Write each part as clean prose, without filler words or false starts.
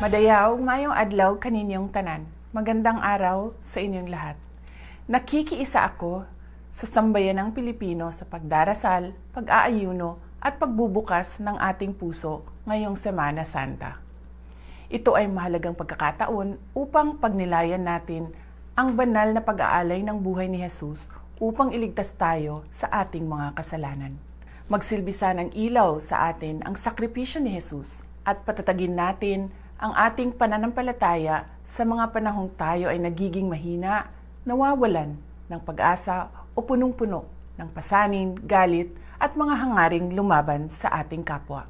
Madayaw, mayong adlaw kaninyong tanan. Magandang araw sa inyong lahat. Nakikiisa ako sa sambayanang Pilipino sa pagdarasal, pag-aayuno at pagbubukas ng ating puso ngayong Semana Santa. Ito ay mahalagang pagkakataon upang pagnilayan natin ang banal na pag-aalay ng buhay ni Jesus upang iligtas tayo sa ating mga kasalanan. Magsilbisa ng ilaw sa atin ang sakripisyo ni Jesus at patatagin natin ang ating pananampalataya sa mga panahong tayo ay nagiging mahina, nawawalan ng pag-asa o punong-puno ng pasanin, galit at mga hangaring lumaban sa ating kapwa.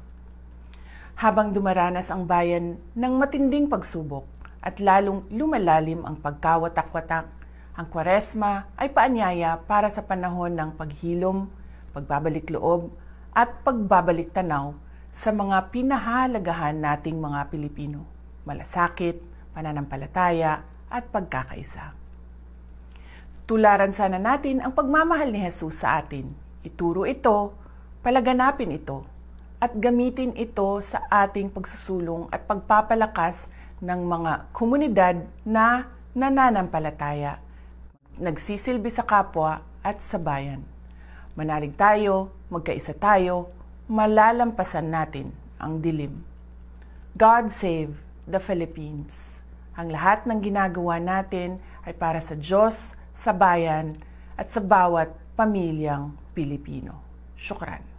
Habang dumaranas ang bayan ng matinding pagsubok at lalong lumalalim ang pagkawatak-watak, ang Kwaresma ay paanyaya para sa panahon ng paghilom, pagbabalik loob at pagbabalik tanaw sa mga pinahalagahan nating mga Pilipino, malasakit, pananampalataya, at pagkakaisa. Tularan sana natin ang pagmamahal ni Jesus sa atin. Ituro ito, palaganapin ito, at gamitin ito sa ating pagsusulong at pagpapalakas ng mga komunidad na nananampalataya, nagsisilbi sa kapwa at sa bayan. Manalig tayo, magkaisa tayo, malalampasan natin ang dilim. God save the Philippines. Ang lahat ng ginagawa natin ay para sa Diyos, sa bayan, at sa bawat pamilyang Pilipino. Syukran.